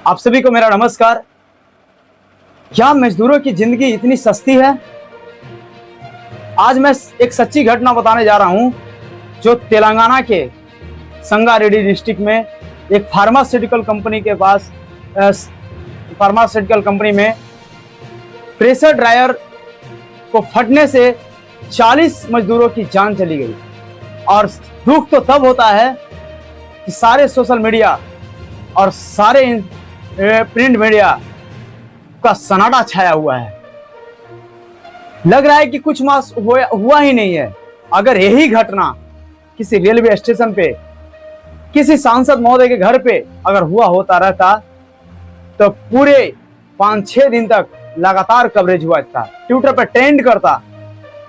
आप सभी को मेरा नमस्कार। क्या मजदूरों की जिंदगी इतनी सस्ती है? आज मैं एक सच्ची घटना बताने जा रहा हूं जो तेलंगाना के संगारेड्डी डिस्ट्रिक्ट में एक फार्मास्यूटिकल कंपनी के पास फार्मास्यूटिकल कंपनी में प्रेशर ड्रायर को फटने से 40 मजदूरों की जान चली गई। और दुख तो तब होता है कि सारे सोशल मीडिया और सारे प्रिंट मीडिया का सन्नाटा छाया हुआ है। लग रहा है कि कुछ मास हुआ ही नहीं है। अगर यही घटना किसी रेलवे स्टेशन पे, किसी सांसद महोदय के घर पे अगर हुआ होता रहता तो पूरे 5-6 दिन तक लगातार कवरेज हुआ था, ट्विटर पर ट्रेंड करता।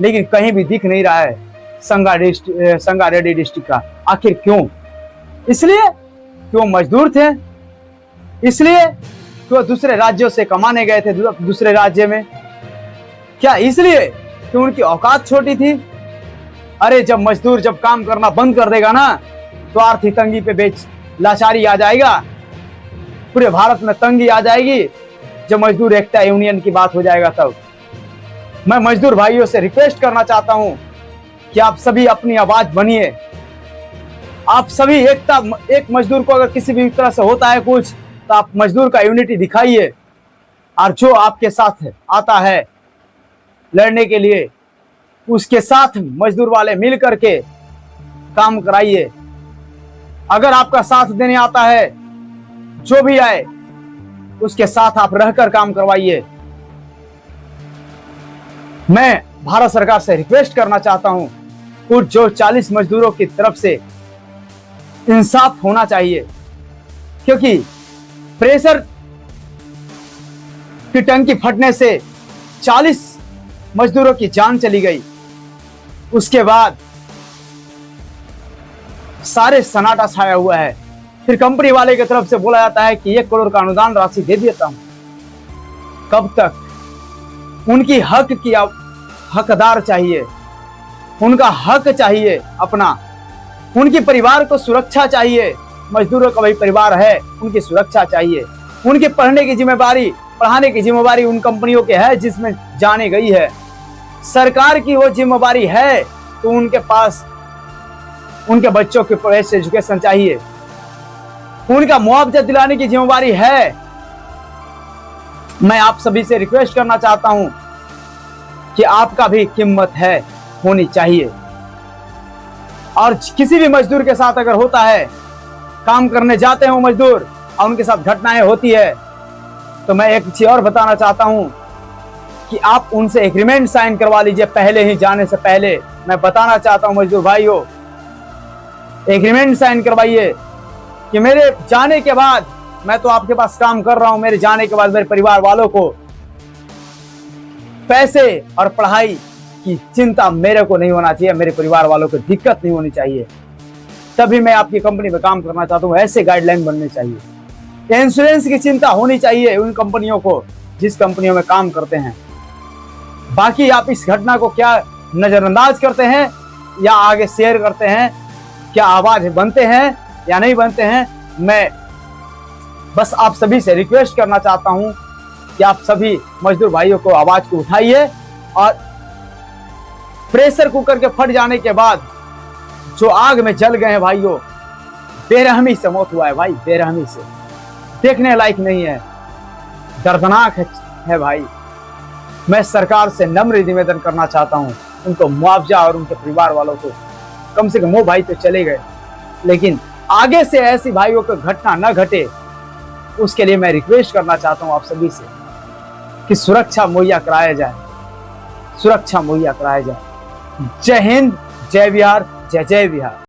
लेकिन कहीं भी दिख नहीं रहा है संगारेड्डी डिस्ट्रिक्ट का। आखिर क्यों? इसलिए कि वो मजदूर थे, इसलिए कि वो दूसरे राज्यों से कमाने गए थे दूसरे राज्य में, क्या इसलिए कि उनकी औकात छोटी थी? अरे जब मजदूर जब काम करना बंद कर देगा ना तो आर्थिक तंगी पे लाचारी आ जाएगा, पूरे भारत में तंगी आ जाएगी। जब मजदूर एकता यूनियन की बात हो जाएगा तब मैं मजदूर भाइयों से रिक्वेस्ट करना चाहता हूं कि आप सभी अपनी आवाज बनिए। आप सभी एक मजदूर को अगर किसी भी तरह से होता है कुछ तो आप मजदूर का यूनिटी दिखाइए, और जो आपके साथ आता है लड़ने के लिए उसके साथ मजदूर वाले मिल करके काम कराइए। अगर आपका साथ देने आता है जो भी आए उसके साथ आप रहकर काम करवाइए। मैं भारत सरकार से रिक्वेस्ट करना चाहता हूं कुछ जो 40 मजदूरों की तरफ से इंसाफ होना चाहिए, क्योंकि प्रेशर की टंकी फटने से 40 मजदूरों की जान चली गई। उसके बाद सारे सन्नाटा छाया हुआ है। फिर कंपनी वाले की तरफ से बोला जाता है कि 1 करोड़ का अनुदान राशि दे देता हूं। कब तक? उनकी हक की हकदार चाहिए, उनका हक चाहिए अपना, उनके परिवार को सुरक्षा चाहिए। मजदूरों का वही परिवार है, उनकी सुरक्षा चाहिए। उनके पढ़ाने की जिम्मेवारी उन कंपनियों के है जिसमें जाने गई है। सरकार की वो जिम्मेवारी है तो उनके पास उनके बच्चों के बेस्ट एजुकेशन चाहिए, उनका मुआवजा दिलाने की जिम्मेवारी है। मैं आप सभी से रिक्वेस्ट करना चाहता हूं कि आपका भी कीमत है, होनी चाहिए। और किसी भी मजदूर के साथ अगर होता है, काम करने जाते हैं वो मजदूर और उनके साथ घटनाएं होती है, तो मैं एक चीज और बताना चाहता हूं कि आप उनसे एग्रीमेंट साइन करवा लीजिए पहले ही जाने से पहले। मैं बताना चाहता हूं मजदूर भाइयों, एग्रीमेंट साइन करवाइए कि मेरे जाने के बाद, मैं तो आपके पास काम कर रहा हूं, मेरे जाने के बाद मेरे परिवार वालों को पैसे और पढ़ाई की चिंता मेरे को नहीं होना चाहिए, मेरे परिवार वालों को दिक्कत नहीं होनी चाहिए। तभी मैं आपकी कंपनी में काम करना चाहता हूं। ऐसे गाइडलाइन बनने चाहिए। इंश्योरेंस की चिंता होनी चाहिए उन कंपनियों को जिस कंपनियों में काम करते हैं। बाकी आप इस घटना को क्या नजरअंदाज करते हैं या आगे शेयर करते हैं, क्या आवाज बनते हैं या नहीं बनते हैं, मैं बस आप सभी से रिक्वेस्ट करना चाहता हूं कि आप सभी मजदूर भाइयों को आवाज को उठाइए। और प्रेशर कुकर के फट जाने के बाद जो आग में जल गए हैं भाइयों, बेरहमी से मौत हुआ है भाई, बेरहमी से, देखने लायक नहीं है, दर्दनाक है भाई। मैं सरकार से नम्र निवेदन करना चाहता हूं, उनको मुआवजा और उनके परिवार वालों को कम से कम, वो भाई तो चले गए लेकिन आगे से ऐसी भाइयों को घटना न घटे, उसके लिए मैं रिक्वेस्ट करना चाहता हूं आप सभी से कि सुरक्षा मुहैया कराया जाए, सुरक्षा मुहैया कराया जाए। जय हिंद, जय बिहार, जय जय बिहार।